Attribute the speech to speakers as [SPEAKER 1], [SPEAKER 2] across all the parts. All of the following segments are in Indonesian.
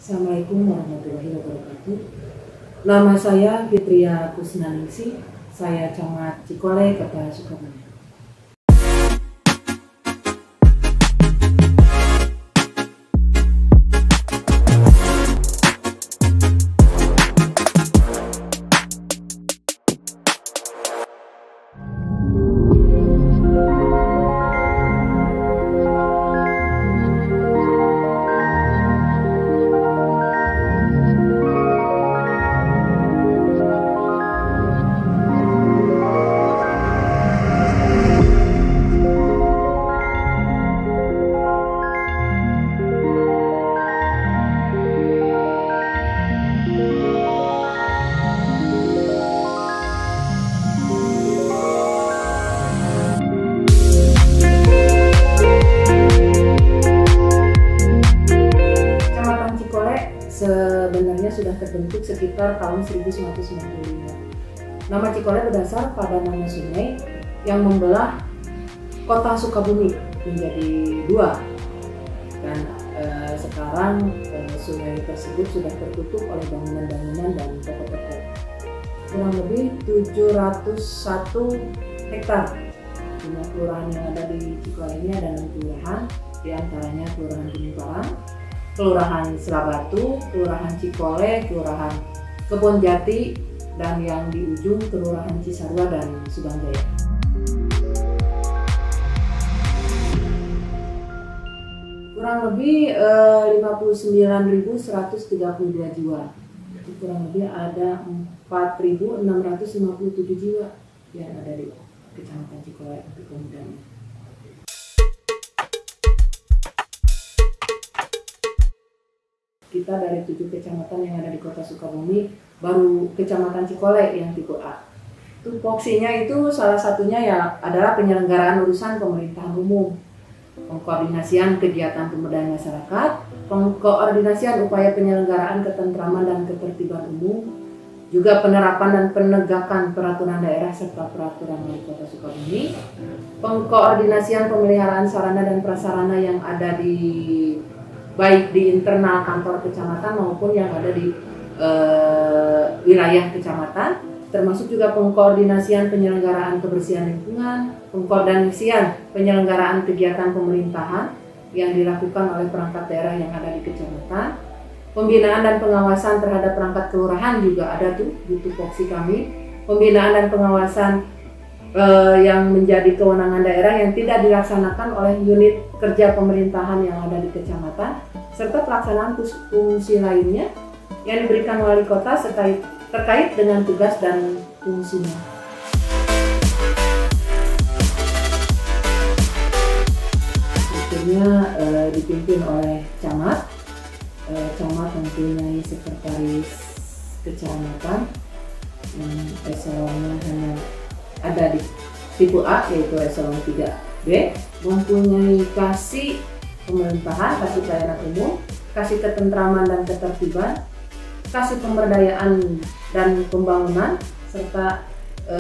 [SPEAKER 1] Assalamualaikum warahmatullahi wabarakatuh. Nama saya Fitria Kusnaningsih, saya Camat Cikole, Kota Sukabumi. Sebenarnya sudah terbentuk sekitar tahun 1995. Nama Cikole berdasar pada nama sungai yang membelah kota Sukabumi menjadi dua. Dan sekarang sungai tersebut sudah tertutup oleh bangunan-bangunan dan toko-toko. Kurang lebih 701 hektar. Jumlah kelurahan yang ada di Cikole ini ada 6 kelurahan, diantaranya Kelurahan Gunung Parang, Kelurahan Selabatu, Kelurahan Cikole, Kelurahan Kebonjati, dan yang di ujung Kelurahan Cisarua dan Subangjaya. Kurang lebih 59.132 jiwa. Kurang lebih ada 4.657 jiwa yang ada di Kecamatan Cikole untuk pemudanya. Kita dari 7 kecamatan yang ada di Kota Sukabumi, baru Kecamatan Cikole yang tipe A. Tupoksinya itu salah satunya ya adalah penyelenggaraan urusan pemerintahan umum, pengkoordinasian kegiatan pemberdayaan masyarakat, pengkoordinasian upaya penyelenggaraan ketentraman dan ketertiban umum, juga penerapan dan penegakan peraturan daerah serta peraturan wali Kota Sukabumi, pengkoordinasian pemeliharaan sarana dan prasarana yang ada di baik di internal kantor kecamatan maupun yang ada di wilayah kecamatan, termasuk juga pengkoordinasian penyelenggaraan kebersihan lingkungan, pengkoordinasian penyelenggaraan kegiatan pemerintahan yang dilakukan oleh perangkat daerah yang ada di kecamatan, pembinaan dan pengawasan terhadap perangkat kelurahan juga ada tuh di tupoksi kami, pembinaan dan pengawasan yang menjadi kewenangan daerah yang tidak dilaksanakan oleh unit kerja pemerintahan yang ada di kecamatan, serta pelaksanaan fungsi lainnya yang diberikan wali kota terkait dengan tugas dan fungsinya. Strukturnya dipimpin oleh camat, camat mempunyai sekretaris kecamatan, eselonnya hanya ada di tipe A yaitu eselon 3B, mempunyai kasih pemerintahan, kasih pelayanan umum, kasih ketentraman dan ketertiban, kasih pemberdayaan dan pembangunan, serta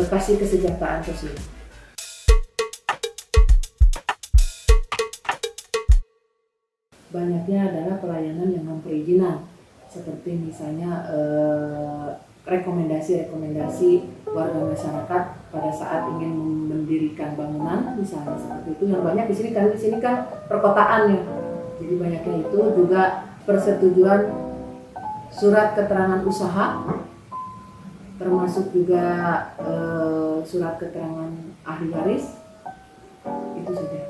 [SPEAKER 1] kasih kesejahteraan sosial. Banyaknya adalah pelayanan yang non-perizinan, seperti misalnya rekomendasi warga masyarakat pada saat ingin mendirikan bangunan, misalnya seperti itu. Yang banyak di sini kan perkotaan ya, jadi banyaknya itu juga persetujuan surat keterangan usaha, termasuk juga surat keterangan ahli waris. Itu saja.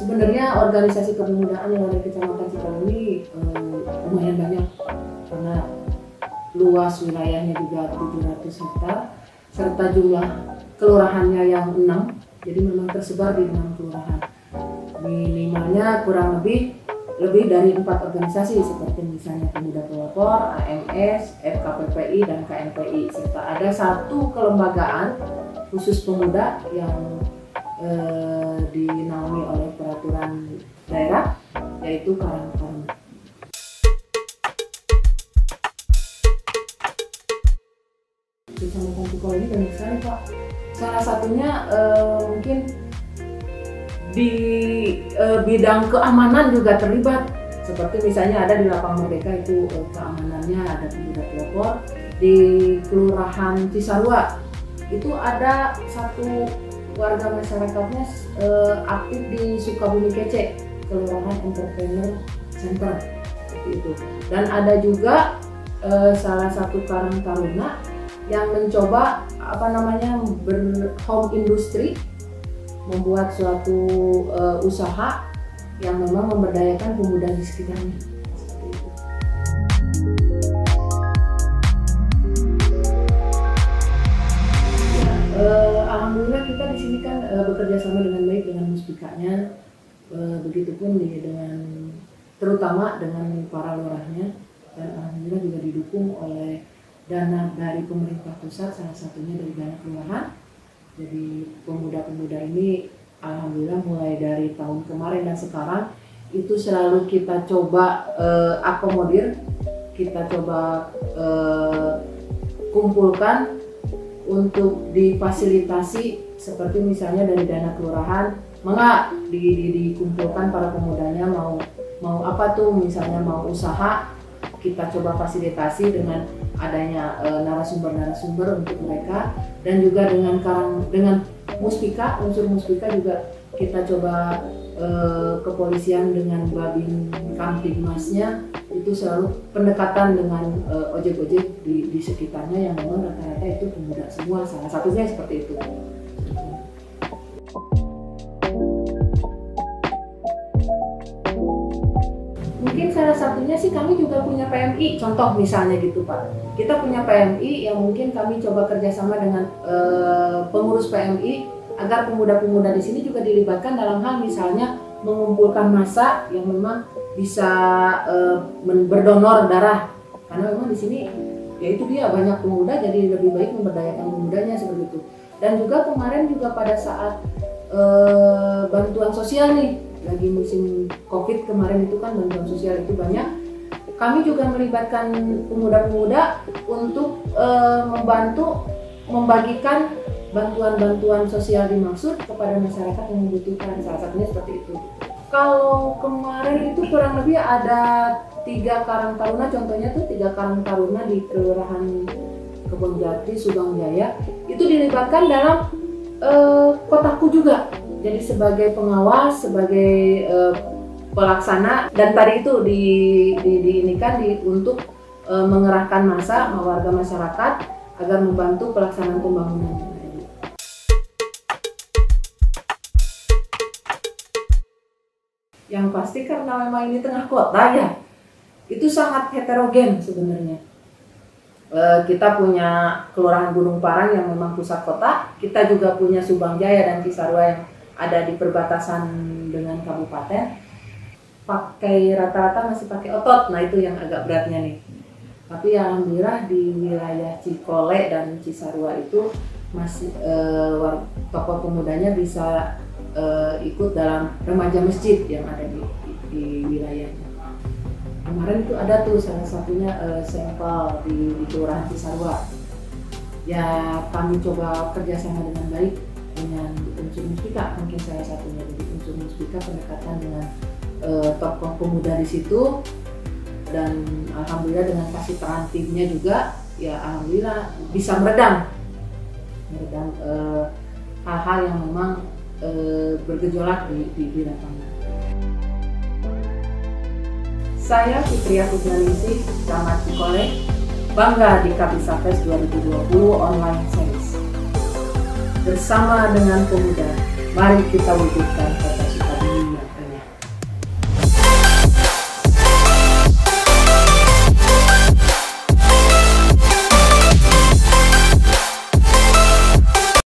[SPEAKER 1] Sebenarnya organisasi kepemudaan yang ada di Kecamatan Cikole ini lumayan banyak, karena luas wilayahnya juga 700 hektar, serta jumlah kelurahannya yang 6, jadi memang tersebar di 6 kelurahan. Minimalnya kurang lebih dari 4 organisasi seperti misalnya Pemuda Pelopor, AMS, FKPPI, dan KNPI, serta ada 1 kelembagaan khusus pemuda yang dinaungi oleh peraturan daerah, yaitu Karang Taruna. Kecamatan Cikole ini banyak sekali Pak. Salah satunya mungkin di bidang keamanan juga terlibat. Seperti misalnya ada di Lapang Merdeka itu keamanannya ada pemuda pelopor. Di Kelurahan Cisarua itu ada satu warga masyarakatnya aktif di Sukabumi Kece, Kelurahan Entrepreneur Center seperti itu. Dan ada juga salah satu Karang Taruna yang mencoba home industry, membuat suatu usaha yang memang memberdayakan pemuda di sekitarnya. Alhamdulillah kita di sini kan bekerja sama dengan baik dengan Muspikanya, begitupun dengan terutama dengan para lurahnya, dan alhamdulillah juga didukung oleh dana dari pemerintah pusat, salah satunya dari dana kelurahan. Jadi pemuda-pemuda ini alhamdulillah mulai dari tahun kemarin dan sekarang itu selalu kita coba akomodir, kita coba kumpulkan untuk difasilitasi, seperti misalnya dari dana kelurahan, dikumpulkan para pemudanya mau apa tuh, misalnya mau usaha, kita coba fasilitasi dengan adanya narasumber-narasumber untuk mereka, dan juga dengan Muspika, unsur Muspika juga kita coba kepolisian dengan Babin Kamtibmasnya itu selalu pendekatan dengan ojek-ojek di sekitarnya yang memang rata-rata itu pemuda semua, salah satunya seperti itu. Mungkin salah satunya sih kami juga punya PMI, contoh misalnya gitu Pak. Kita punya PMI yang mungkin kami coba kerjasama dengan pengurus PMI agar pemuda-pemuda di sini juga dilibatkan dalam hal misalnya mengumpulkan massa yang memang bisa berdonor darah, karena memang di sini ya itu dia banyak pemuda, jadi lebih baik memberdayakan pemudanya seperti itu. Dan juga kemarin juga pada saat bantuan sosial nih, lagi musim COVID kemarin itu kan bantuan sosial itu banyak, kami juga melibatkan pemuda-pemuda untuk membantu membagikan bantuan-bantuan sosial dimaksud kepada masyarakat yang membutuhkan, salah satunya seperti itu. Kalau kemarin itu kurang lebih ada 3 Karang Taruna, contohnya tuh 3 Karang Taruna di Kelurahan Kebonjati, Subang Jaya, itu dilibatkan dalam kotaku juga, jadi sebagai pengawas, sebagai pelaksana, dan tadi itu untuk mengerahkan massa warga masyarakat agar membantu pelaksanaan pembangunan. Yang pasti karena memang ini tengah kota ya, itu sangat heterogen sebenarnya. Kita punya Kelurahan Gunung Parang yang memang pusat kota, kita juga punya Subang Jaya dan Cisarua yang ada di perbatasan dengan kabupaten. Rata-rata masih pakai otot, nah itu yang agak beratnya nih. Tapi alhamdulillah di wilayah Cikole dan Cisarua itu masih tokoh pemudanya bisa ikut dalam remaja masjid yang ada di wilayahnya. Kemarin itu ada tuh salah satunya sampel di Kelurahan Cisarua. Ya kami coba kerjasama dengan baik dengan unsur Muspika, mungkin salah satunya jadi unsur Muspika, pendekatan dengan tokoh pemuda di situ, dan alhamdulillah dengan kasih peran timnya juga, ya alhamdulillah bisa meredam hal-hal yang memang bergejolak di lapangan. Saya Fitria Kudnaningsih, Camat Cikole, bangga di Kabisa Fest 2020 online series. Bersama dengan pemuda, mari kita wujudkan